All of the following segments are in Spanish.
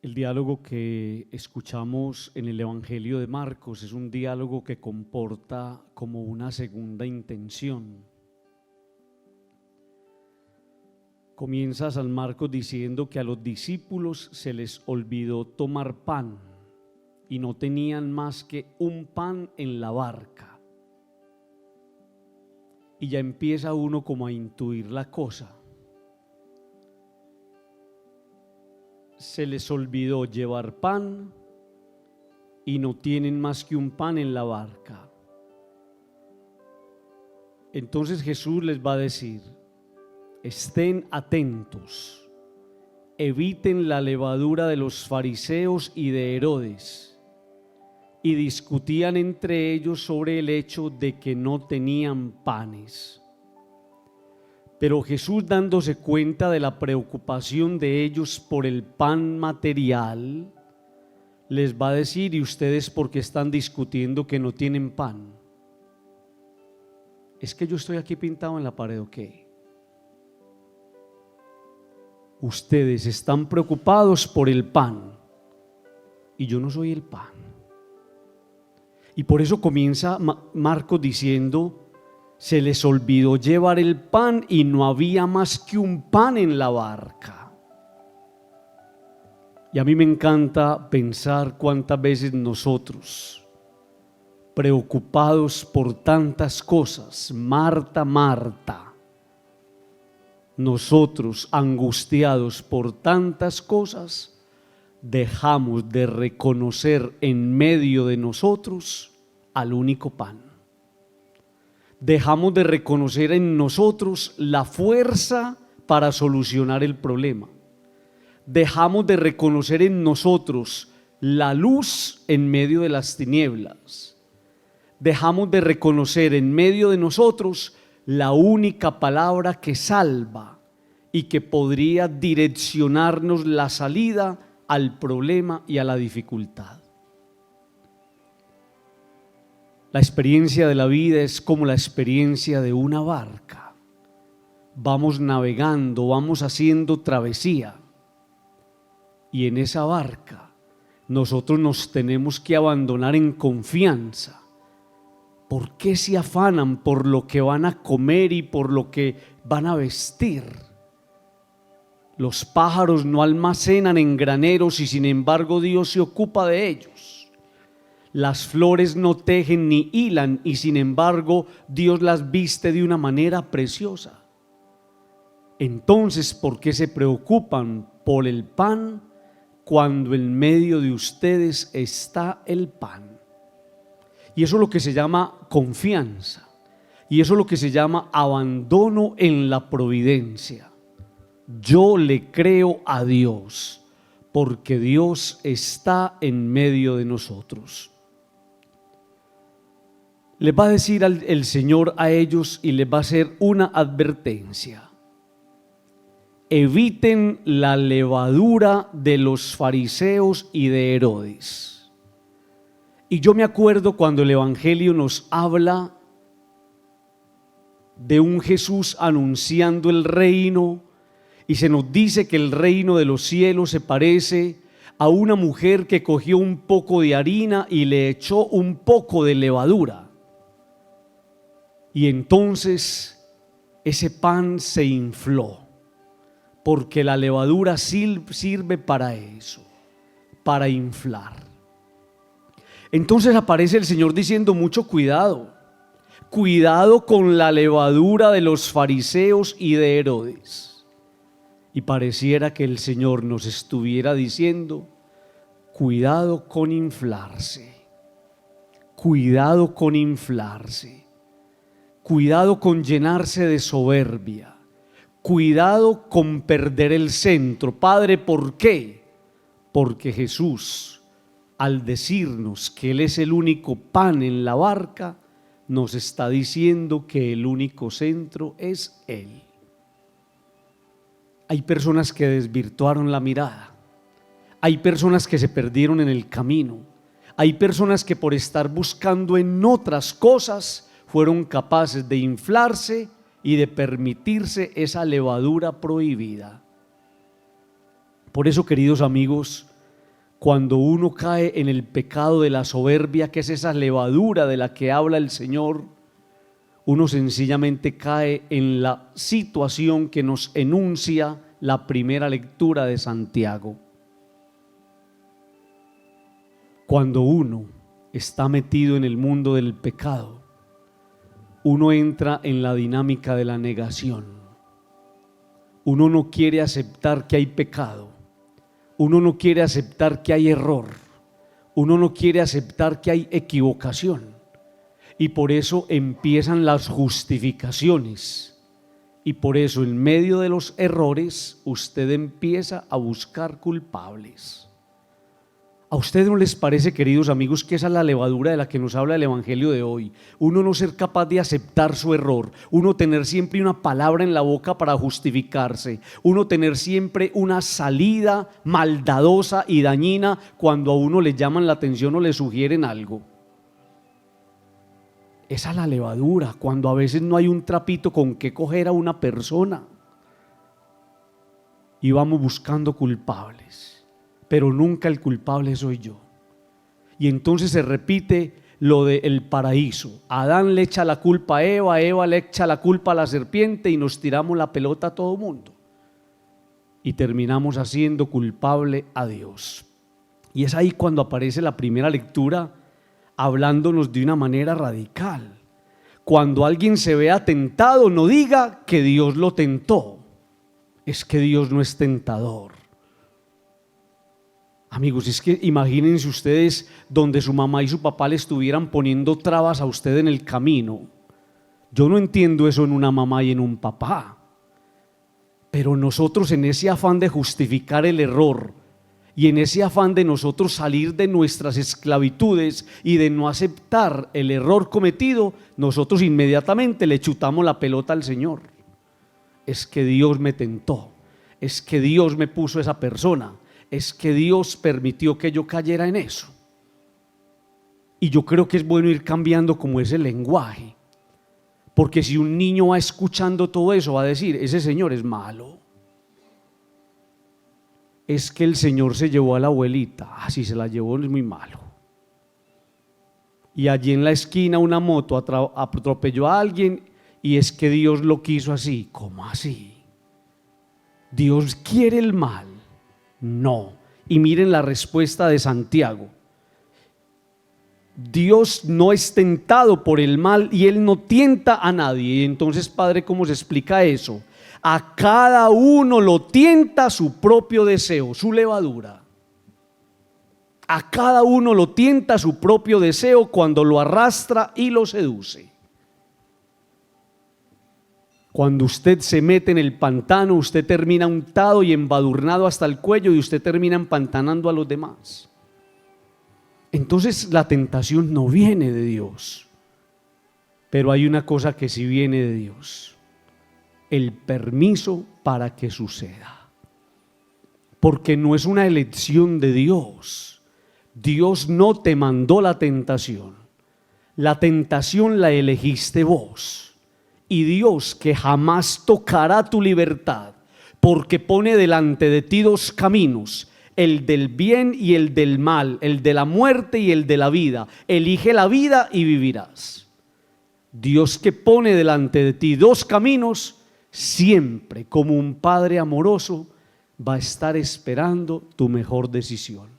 El diálogo que escuchamos en el Evangelio de Marcos es un diálogo que comporta como una segunda intención. Comienza San Marcos diciendo que a los discípulos se les olvidó tomar pan y no tenían más que un pan en la barca. Y ya empieza uno como a intuir la cosa. Se les olvidó llevar pan y no tienen más que un pan en la barca. Entonces Jesús les va a decir: estén atentos, eviten la levadura de los fariseos y de Herodes. Y discutían entre ellos sobre el hecho de que no tenían panes. Pero Jesús, dándose cuenta de la preocupación de ellos por el pan material, les va a decir: ¿y ustedes por qué están discutiendo que no tienen pan? ¿Es que yo estoy aquí pintado en la pared o qué? Ustedes están preocupados por el pan y yo no soy el pan. Y por eso comienza Marcos diciendo: se les olvidó llevar el pan y no había más que un pan en la barca. Y a mí me encanta pensar cuántas veces nosotros, preocupados por tantas cosas, Marta, nosotros angustiados por tantas cosas, dejamos de reconocer en medio de nosotros al único pan. Dejamos de reconocer en nosotros la fuerza para solucionar el problema. Dejamos de reconocer en nosotros la luz en medio de las tinieblas. Dejamos de reconocer en medio de nosotros la única palabra que salva y que podría direccionarnos la salida al problema y a la dificultad. La experiencia de la vida es como la experiencia de una barca. Vamos navegando, vamos haciendo travesía. Y en esa barca nosotros nos tenemos que abandonar en confianza. ¿Por qué se afanan por lo que van a comer y por lo que van a vestir? Los pájaros no almacenan en graneros y sin embargo Dios se ocupa de ellos. Las flores no tejen ni hilan y sin embargo Dios las viste de una manera preciosa. Entonces, ¿por qué se preocupan por el pan cuando en medio de ustedes está el pan? Y eso es lo que se llama confianza. Y eso es lo que se llama abandono en la providencia. Yo le creo a Dios porque Dios está en medio de nosotros. Les va a decir el Señor a ellos y les va a hacer una advertencia: eviten la levadura de los fariseos y de Herodes. Y yo me acuerdo cuando el Evangelio nos habla de un Jesús anunciando el reino y se nos dice que el reino de los cielos se parece a una mujer que cogió un poco de harina y le echó un poco de levadura. Y entonces ese pan se infló, porque la levadura sirve para eso, para inflar. Entonces aparece el Señor diciendo: mucho cuidado, cuidado con la levadura de los fariseos y de Herodes. Y pareciera que el Señor nos estuviera diciendo: cuidado con inflarse, cuidado con inflarse. Cuidado con llenarse de soberbia. Cuidado con perder el centro. Padre, ¿por qué? Porque Jesús, al decirnos que Él es el único pan en la barca, nos está diciendo que el único centro es Él. Hay personas que desvirtuaron la mirada. Hay personas que se perdieron en el camino. Hay personas que por estar buscando en otras cosas fueron capaces de inflarse y de permitirse esa levadura prohibida. Por eso, queridos amigos, cuando uno cae en el pecado de la soberbia, que es esa levadura de la que habla el Señor, uno sencillamente cae en la situación que nos enuncia la primera lectura de Santiago. Cuando uno está metido en el mundo del pecado, uno entra en la dinámica de la negación. Uno no quiere aceptar que hay pecado. Uno no quiere aceptar que hay error. Uno no quiere aceptar que hay equivocación. Y por eso empiezan las justificaciones. Y por eso en medio de los errores usted empieza a buscar culpables. ¿A ustedes no les parece, queridos amigos, que esa es la levadura de la que nos habla el Evangelio de hoy? Uno no ser capaz de aceptar su error, uno tener siempre una palabra en la boca para justificarse, uno tener siempre una salida maldadosa y dañina cuando a uno le llaman la atención o le sugieren algo. Esa es la levadura, cuando a veces no hay un trapito con que coger a una persona y vamos buscando culpables. Pero nunca el culpable soy yo. Y entonces se repite lo del paraíso. Adán le echa la culpa a Eva, Eva le echa la culpa a la serpiente y nos tiramos la pelota a todo mundo. Y terminamos haciendo culpable a Dios. Y es ahí cuando aparece la primera lectura hablándonos de una manera radical. Cuando alguien se vea tentado, no diga que Dios lo tentó. Es que Dios no es tentador. Amigos, es que imagínense ustedes donde su mamá y su papá le estuvieran poniendo trabas a usted en el camino. Yo no entiendo eso en una mamá y en un papá. Pero nosotros, en ese afán de justificar el error y en ese afán de nosotros salir de nuestras esclavitudes y de no aceptar el error cometido, nosotros inmediatamente le chutamos la pelota al Señor. Es que Dios me tentó, es que Dios me puso esa persona, es que Dios permitió que yo cayera en eso. Y yo creo que es bueno ir cambiando como ese lenguaje, porque si un niño va escuchando todo eso, va a decir: ese señor es malo. Es que el Señor se llevó a la abuelita, si se la llevó es muy malo. Y allí en la esquina una moto atropelló a alguien y es que Dios lo quiso así. ¿Cómo así? ¿Dios quiere el mal? No. Y miren la respuesta de Santiago. Dios no es tentado por el mal y Él no tienta a nadie. Y entonces, Padre, ¿cómo se explica eso? A cada uno lo tienta su propio deseo, su levadura. A cada uno lo tienta su propio deseo cuando lo arrastra y lo seduce. Cuando usted se mete en el pantano, usted termina untado y embadurnado hasta el cuello y usted termina empantanando a los demás. Entonces la tentación no viene de Dios, pero hay una cosa que sí viene de Dios: el permiso para que suceda. Porque no es una elección de Dios. Dios no te mandó la tentación. La tentación la elegiste vos. Y Dios, que jamás tocará tu libertad, porque pone delante de ti dos caminos, el del bien y el del mal, el de la muerte y el de la vida. Elige la vida y vivirás. Dios, que pone delante de ti dos caminos, siempre como un padre amoroso va a estar esperando tu mejor decisión.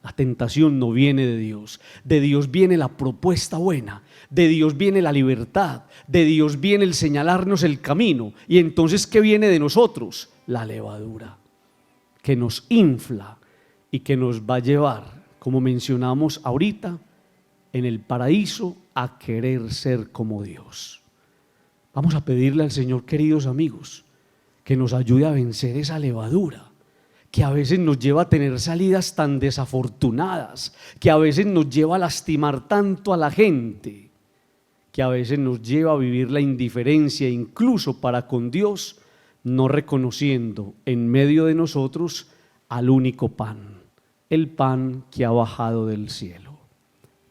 La tentación no viene de Dios viene la propuesta buena, de Dios viene la libertad, de Dios viene el señalarnos el camino. Y entonces, ¿qué viene de nosotros? La levadura, que nos infla y que nos va a llevar, como mencionamos ahorita, en el paraíso a querer ser como Dios. Vamos a pedirle al Señor, queridos amigos, que nos ayude a vencer esa levadura que a veces nos lleva a tener salidas tan desafortunadas, que a veces nos lleva a lastimar tanto a la gente, que a veces nos lleva a vivir la indiferencia incluso para con Dios, no reconociendo en medio de nosotros al único pan, el pan que ha bajado del cielo.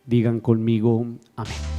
Digan conmigo: amén.